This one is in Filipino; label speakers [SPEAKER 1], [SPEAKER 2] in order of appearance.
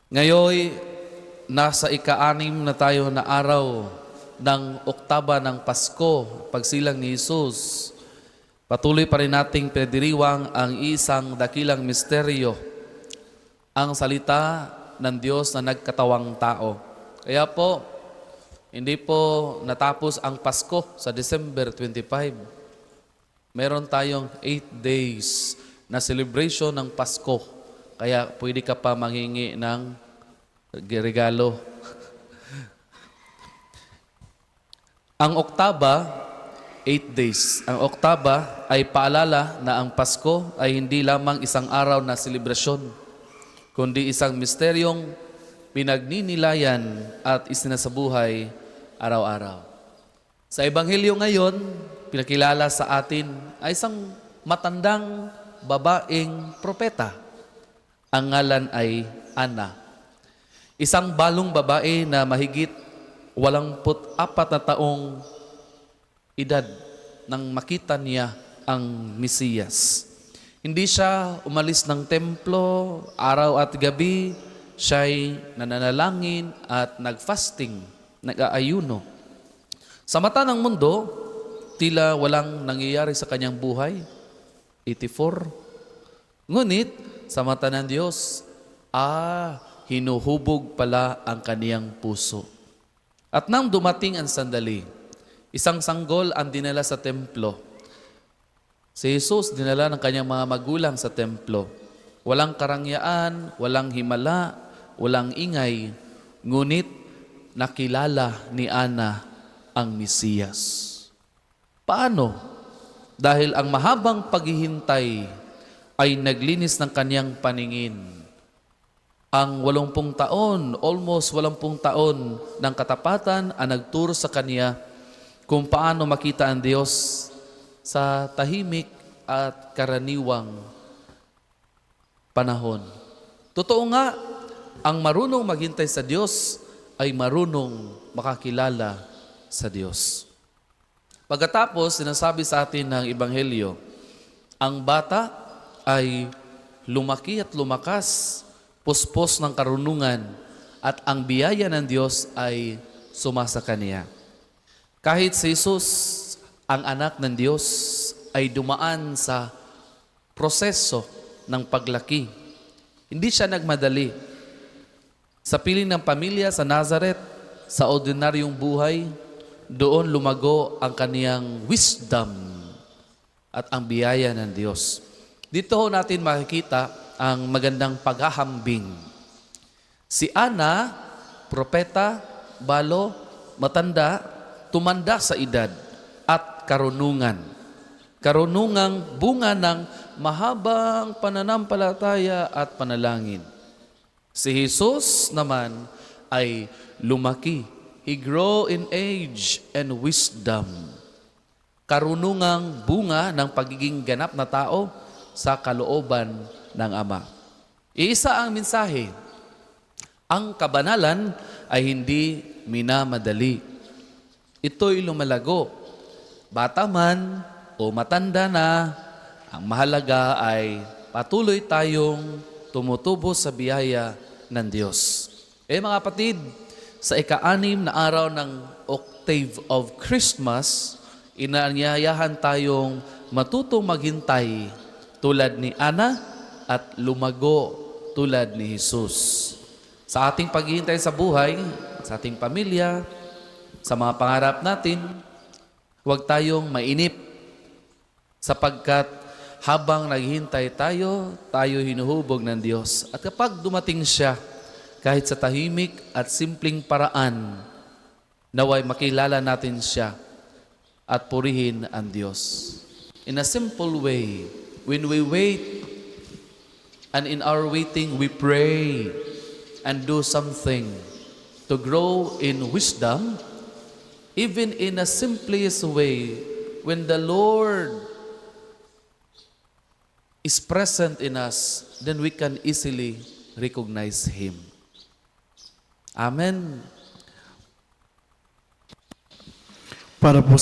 [SPEAKER 1] Ngayon, nasa ika-6 na tayo na araw ng oktaba ng Pasko, pagsilang ni Jesus. Patuloy pa rin nating pinadiriwang ang isang dakilang misteryo, ang salita ng Diyos na nagkatawang tao. Kaya po, hindi po natapos ang Pasko sa December 25. Meron tayong 8 days na celebration ng Pasko. Kaya pwede ka pa manghingi ng regalo. Ang oktaba, 8 days. Ang oktaba ay paalala na ang Pasko ay hindi lamang isang araw na selebrasyon, kundi isang misteryong pinagninilayan at isinasabuhay araw-araw. Sa Ebanghelyo ngayon, pinakilala sa atin ay isang matandang babaeng propeta. Ang ngalan ay Ana. Isang balong babae na mahigit 84 na taong edad nang makita niya ang Mesiyas. Hindi siya umalis ng templo araw at gabi. Siya'y nananalangin at nag-fasting, nag-aayuno. Sa mata ng mundo, tila walang nangyayari sa kanyang buhay. 84. Ngunit, sa mata ng Diyos, hinuhubog pala ang kaniyang puso. At nang dumating ang sandali, isang sanggol ang dinala sa templo. Si Jesus dinala ng kanyang mga magulang sa templo. Walang karangyaan, walang himala, walang ingay, ngunit nakilala ni Ana ang Mesiyas. Paano? Dahil ang mahabang paghihintay ay naglinis ng kanyang paningin. Ang 80 taon, almost 80 taon ng katapatan ang nagturo sa kanya kung paano makita ang Diyos sa tahimik at karaniwang panahon. Totoo nga, ang marunong maghintay sa Diyos ay marunong makakilala sa Diyos. Pagkatapos, sinasabi sa atin ng Ebanghelyo, ang bata ay lumaki at lumakas, puspos ng karunungan, at ang biyaya ng Diyos ay sumasa kaniya. Kahit si Jesus, ang anak ng Diyos, ay dumaan sa proseso ng paglaki. Hindi siya nagmadali. Sa piling ng pamilya sa Nazareth, sa ordinaryong buhay, doon lumago ang kaniyang wisdom at ang biyaya ng Diyos. Dito natin makikita ang magandang paghahambing. Si Ana, propeta, balo, matanda, tumanda sa edad at karunungan. Karunungang bunga ng mahabang pananampalataya at panalangin. Si Jesus naman ay lumaki. He grew in age and wisdom. Karunungang bunga ng pagiging ganap na tao sa kalooban ng Ama. Iisa ang mensahe. Ang kabanalan ay hindi minamadali. Ito'y lumalago. Bata man o matanda na, ang mahalaga ay patuloy tayong tumutubo sa biyaya ng Diyos. Mga kapatid, sa ika-6 na araw ng Octave of Christmas, inaanyayahan tayong matutong maghintay tulad ni Ana at lumago tulad ni Jesus. Sa ating paghihintay sa buhay, sa ating pamilya, sa mga pangarap natin, huwag tayong mainip sapagkat habang naghihintay tayo hinuhubog ng Diyos. At kapag dumating siya, kahit sa tahimik at simpleng paraan, naway makilala natin siya at purihin ang Diyos. In a simple way, when we wait, and in our waiting we pray and do something to grow in wisdom, even in a simplest way, when the Lord is present in us, then we can easily recognize Him. Amen.
[SPEAKER 2] Para po